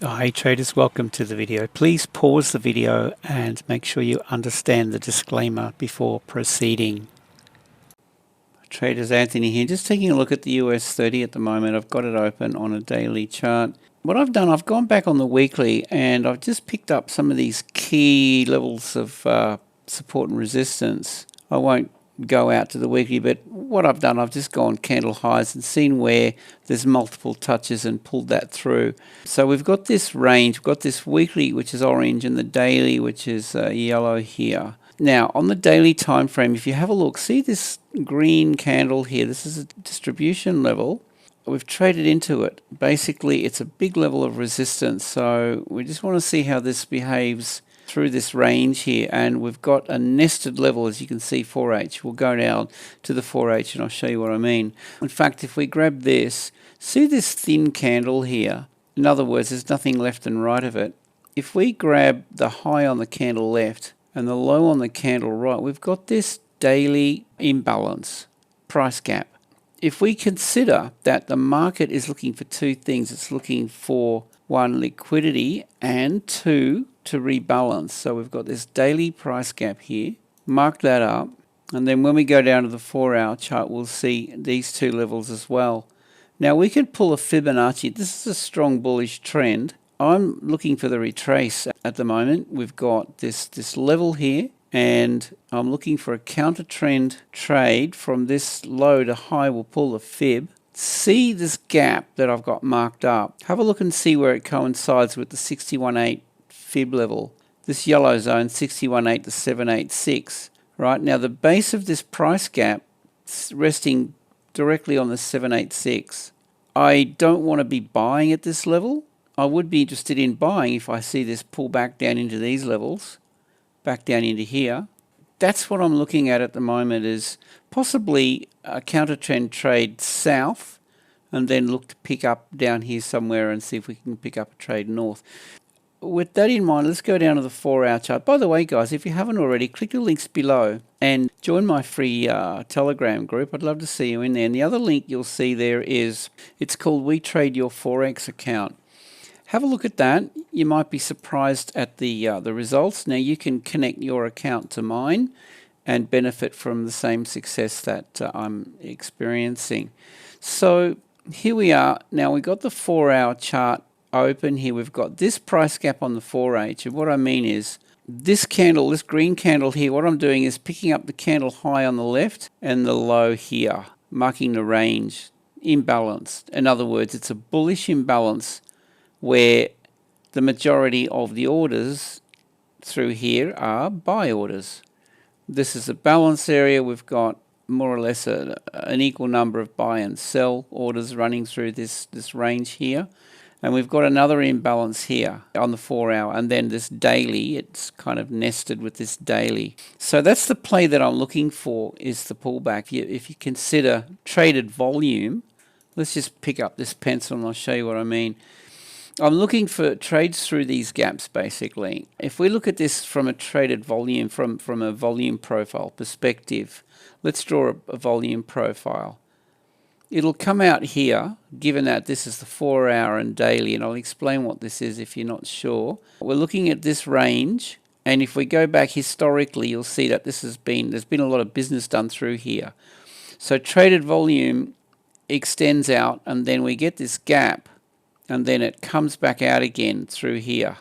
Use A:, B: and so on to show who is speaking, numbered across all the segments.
A: Hi traders, welcome to the video. Please pause the video and make sure you understand the disclaimer before proceeding. Traders, Anthony here, just taking a look at the US30 at the moment. I've got it open on a daily chart. What I've done, I've gone back on the weekly and I've just picked up some of these key levels of support and resistance. I won't go out to the weekly, but what I've done, I've just gone candle highs and seen where there's multiple touches and pulled that through. So we've got this range, we've got this weekly which is orange and the daily which is yellow here. Now on the daily time frame, if you have a look, see this green candle here, this is a distribution level. We've traded into it. Basically it's a big level of resistance, so we just want to see how this behaves through this range here, and we've got a nested level, as you can see, 4H. We'll go down to the 4H and I'll show you what I mean. In fact, if we grab this, see this thin candle here, in other words there's nothing left and right of it. If we grab the high on the candle left and the low on the candle right, we've got this daily imbalance, price gap. If we consider that the market is looking for two things, it's looking for one, liquidity, and two, to rebalance. So we've got this daily price gap here, mark that up, and then when we go down to the 4-hour chart we'll see these two levels as well. Now we can pull a Fibonacci. This is a strong bullish trend. I'm looking for the retrace at the moment. We've got this level here, and I'm looking for a counter trend trade from this low to high. We'll pull the fib. See this gap that I've got marked up. Have a look and see where it coincides with the 61.8 fib level. This yellow zone, 61.8 to 786. Right now the base of this price gap is resting directly on the 786. I don't want to be buying at this level. I would be interested in buying if I see this pull back down into these levels, back down into here. That's what I'm looking at the moment, is possibly a counter trend trade south and then look to pick up down here somewhere and see if we can pick up a trade north. With that in mind, let's go down to the 4-hour chart. By the way, guys, if you haven't already, click the links below and join my free Telegram group. I'd love to see you in there. And the other link you'll see there is, it's called We Trade Your Forex Account. Have a look at that. You might be surprised at the results. Now you can connect your account to mine and benefit from the same success that I'm experiencing. So here we are. Now we've got the 4-hour chart open here. We've got this price gap on the 4H, and what I mean is this candle, this green candle here, what I'm doing is picking up the candle high on the left and the low here, marking the range, imbalance. In other words, it's a bullish imbalance where the majority of the orders through here are buy orders. This is a balance area. We've got more or less an equal number of buy and sell orders running through this range here. And we've got another imbalance here on the 4-hour, and then this daily, it's kind of nested with this daily. So that's the play that I'm looking for, is the pullback. If you consider traded volume, let's just pick up this pencil and I'll show you what I mean. I'm looking for trades through these gaps basically. If we look at this from a traded volume, from a volume profile perspective, let's draw a volume profile. It'll come out here, given that this is the 4-hour and daily, and I'll explain what this is if you're not sure. We're looking at this range, and if we go back historically, you'll see that there's been a lot of business done through here. So traded volume extends out, and then we get this gap, and then it comes back out again through here,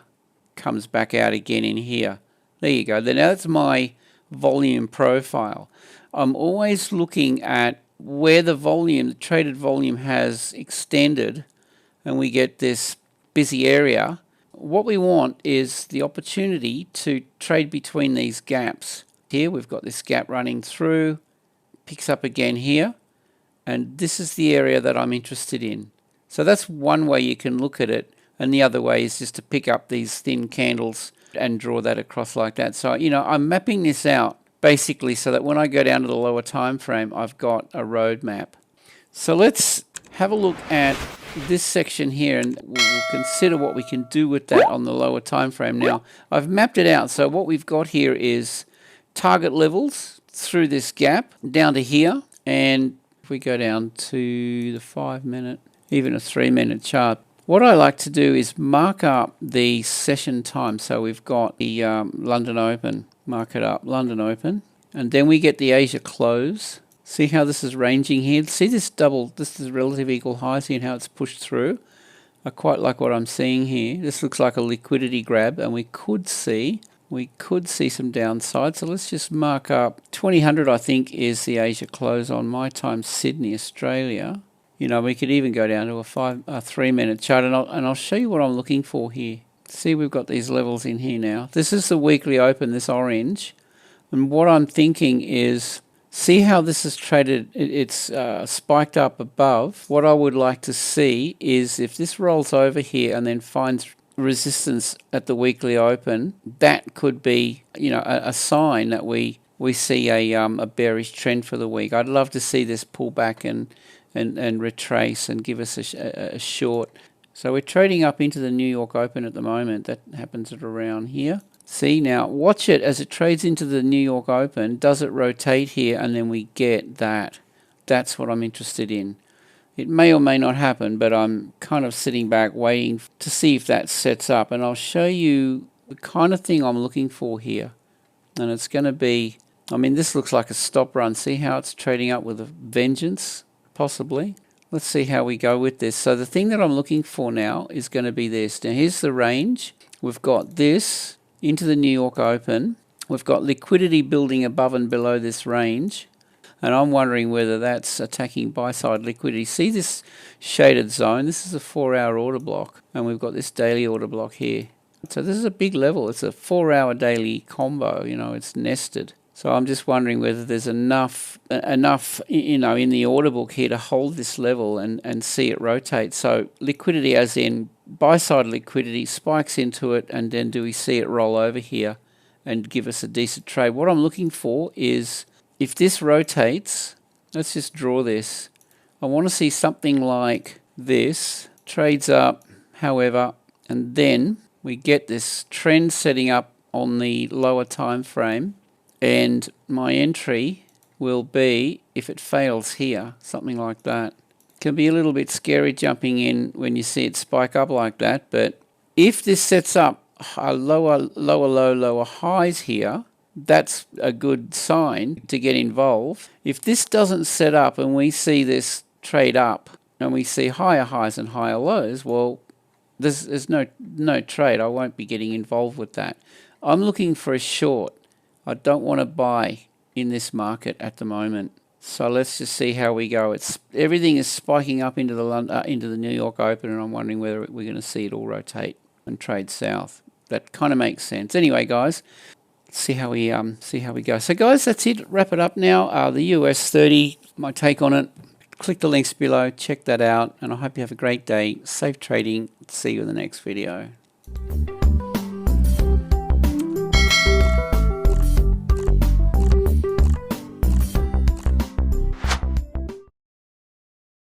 A: comes back out again in here. There you go. Now that's my volume profile. I'm always looking at where the volume, the traded volume, has extended and we get this busy area. What we want is the opportunity to trade between these gaps. Here we've got this gap running through, picks up again here, and this is the area that I'm interested in. So that's one way you can look at it, and the other way is just to pick up these thin candles and draw that across like that. So, I'm mapping this out basically so that when I go down to the lower time frame, I've got a roadmap. So let's have a look at this section here, and we'll consider what we can do with that on the lower time frame. Now, I've mapped it out. So what we've got here is target levels through this gap down to here, and if we go down to the 5-minute, even a 3-minute chart, What I like to do is mark up the session time. So we've got the London Open, mark it up, London Open, and then we get the Asia close. See how this is ranging here? See this double, this is relative equal highs here and how it's pushed through. I quite like what I'm seeing here. This looks like a liquidity grab, and we could see some downside. So let's just mark up 2000. I think is the Asia close on my time, Sydney, Australia. You know, we could even go down to a 3-minute chart, and I'll show you what I'm looking for here. See, we've got these levels in here now. This is the weekly open, this orange, and what I'm thinking is, see how this is traded, it's spiked up above. What I would like to see is if this rolls over here and then finds resistance at the weekly open, that could be, you know, a sign that we see a bearish trend for the week. I'd love to see this pull back and retrace and give us a short. So we're trading up into the New York Open at the moment. That happens at around here. See, now watch it as it trades into the New York Open. Does it rotate here? And then we get that. That's what I'm interested in. It may or may not happen, but I'm kind of sitting back waiting to see if that sets up. And I'll show you the kind of thing I'm looking for here. And it's going to be, I mean, this looks like a stop run. See how it's trading up with a vengeance? Possibly. Let's see how we go with this. So the thing that I'm looking for now is going to be this. Now here's the range. We've got this into the New York Open. We've got liquidity building above and below this range. And I'm wondering whether that's attacking buy-side liquidity. See this shaded zone? This is a 4-hour order block. And we've got this daily order block here. So this is a big level. It's a 4-hour daily combo. You know, it's nested. So I'm just wondering whether there's enough, you know, in the order book here to hold this level and see it rotate. So liquidity, as in buy-side liquidity, spikes into it, and then do we see it roll over here and give us a decent trade? What I'm looking for is, if this rotates, let's just draw this. I want to see something like this, trades up, however, and then we get this trend setting up on the lower time frame. And my entry will be, if it fails here, something like that. Can be a little bit scary jumping in when you see it spike up like that, but if this sets up a lower low, lower highs here, that's a good sign to get involved. If this doesn't set up and we see this trade up and we see higher highs and higher lows, well, there's no trade. I won't be getting involved with that. I'm looking for a short. I don't want to buy in this market at the moment. So let's just see how we go. Everything is spiking up into the New York Open, and I'm wondering whether we're going to see it all rotate and trade south. That kind of makes sense. Anyway, guys, let's see how we go. So, guys, that's it. Wrap it up now. The US30, my take on it. Click the links below. Check that out, and I hope you have a great day. Safe trading. See you in the next video.